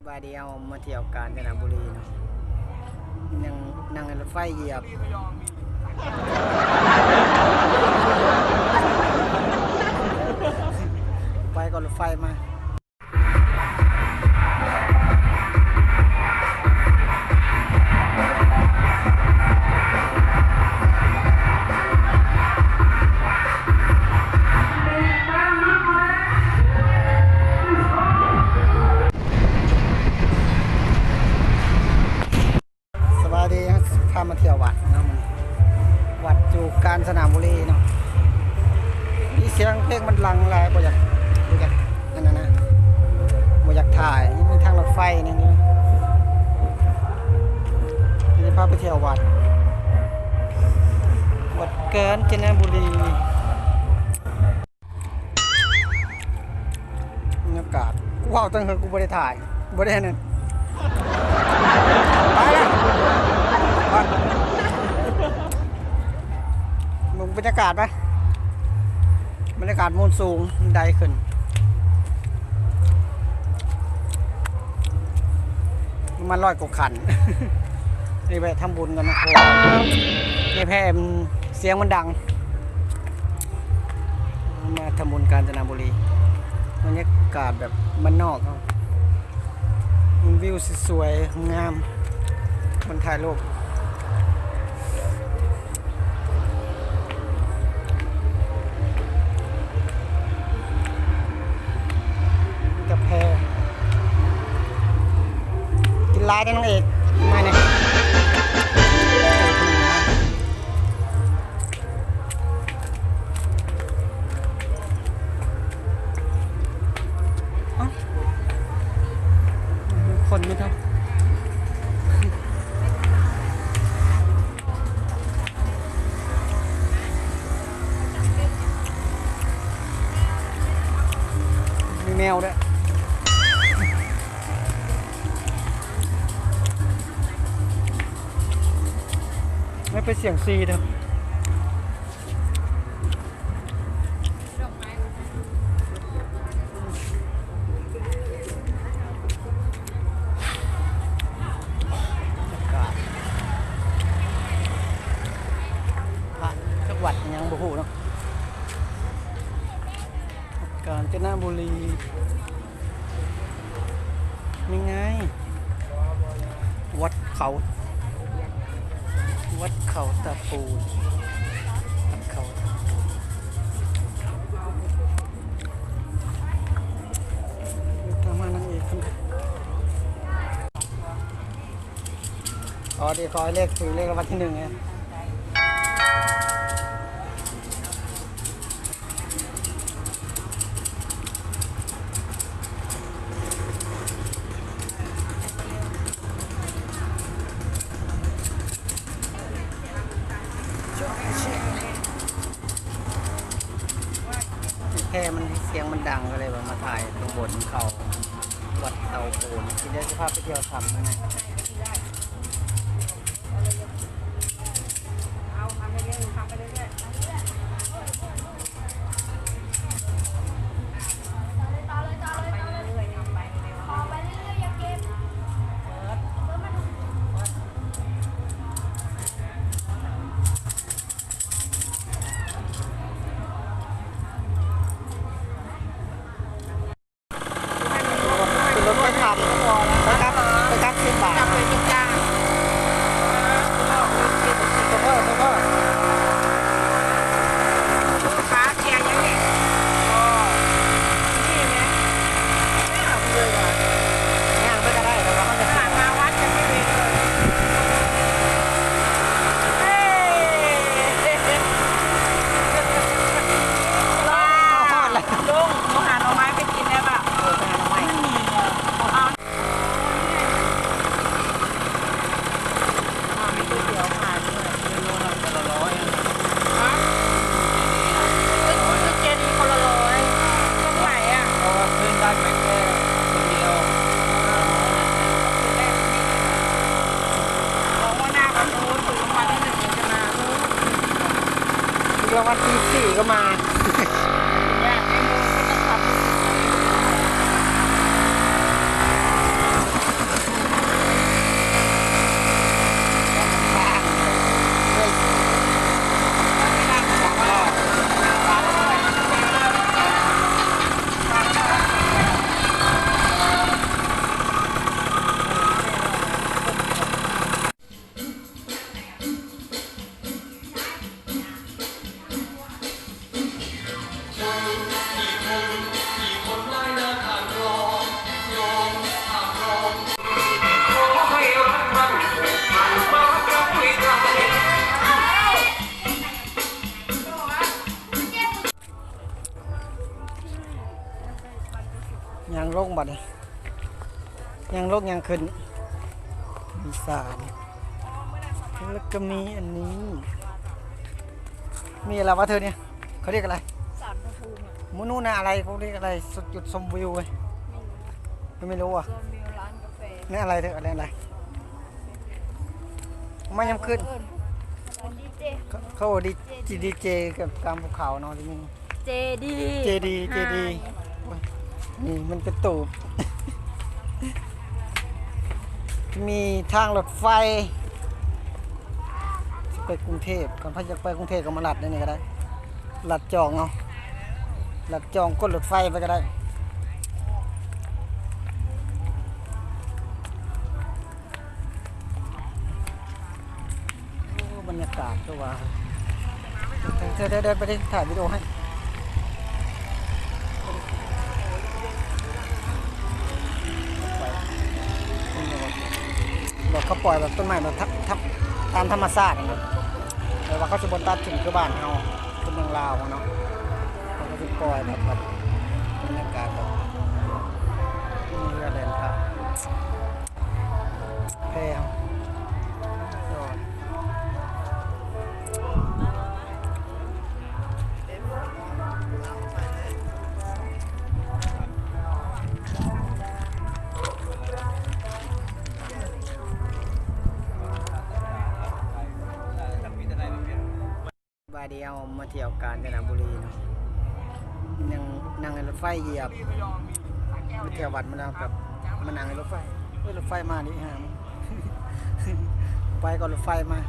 บายเดียวมาเที่ยวกาญจนบุรีเนาะยังนั่งรถไฟเหยียบไปก่อนรถไฟมาพามาเที่ยววัดเนาะวัดอยู่กาญจนบุรีเนาะมีเสียงเพลงมันลังลายบ่อยากนั่นนะบ่อยากถ่ายมีทางรถไฟนี่พาไปเที่ยววัดกาญจนบุรีบรรยากาศกูเอาตั้งแต่กูบ่ได้ถ่ายบ่ได้นั่นไปแล้วมึงบรรยากาศไหมบรรยากาศมูลสูงได้ขึ้นมัน100 กว่าขันนี่ไปทำบุญกันนะโอ้นี่แพมเสียงมันดังมาทำบุญกาญจนบุรีบรรยากาศแบบมันนอกวิวสวยงามมันถ่ายรูปกาแฟกินลายได้น้องเอกมาเนี่ยคนไม่เท่ามีแมวด้วยไม่ไปเสียงซีเถอะจังหวัดยังบ่ฮู้เนาะกาญจนบุรีนี่ไงวัดเขาตะปูวัดเขาตามมานั่งเอกอ๋อดีขอให้เลขถือเลขรางวัลที่ 1ไงแค่มันเสียงมันดังก็เลยมาถ่ายตรงบนเขาวัดเตาปูนที่ได้สภาพไปเที่ยวทำนะเอาทำไปเรื่อยๆทำไปเรื่อยๆรางวัลที่ 4ก็มา ยังลกยังขึ้นมีสารแล้วก็มีอันนี้ มีอะไรวะเธอเนี่ยเขาเรียกอะไร สารพระภูมิอะ มูนูนะอะไรเขาเรียกอะไรสุดจุดชมวิวเว้ยไม่รู้อ่ะ ก็มีร้านกาแฟ นี่อะไรเธออะไรไม่ยำขึ้น ร้านดีเจ เขาบอกดีเจกับกลางภูเขาเนาะที่นี่ เจดี เจดีนี่มันเป็นตูบ มีทางรถไฟไปกรุงเทพก่อนพาจะไปกรุงเทพก็มาลัดนี่ก็ได้ลัดจองเอาลัดจองก้นรถไฟไปก็ได้โอ้บรรยากาศตัวว่าเธอเดินไปดิถ่ายวิดีโอให้บอกเขาปล่อยแบบต้นไม้แบบตามธรรมชาตินะแต่ว่าเขาจะบนตัดถึงคือบ้านเฮาเป็นเมืองลาวเนาะเขาก็จะปล่อยแบบบรรยากาศแบบมีเรือเดินผ่านแพร่ยอดบาเดียวมาเที่ยวกาญจนบุรีเนาะยังนั่งในรถไฟเหยียบไปเที่ยววัดมาแล้วแบบมานั่งในรถไฟรถไฟมาดิฮะ ไปก่อนรถไฟมา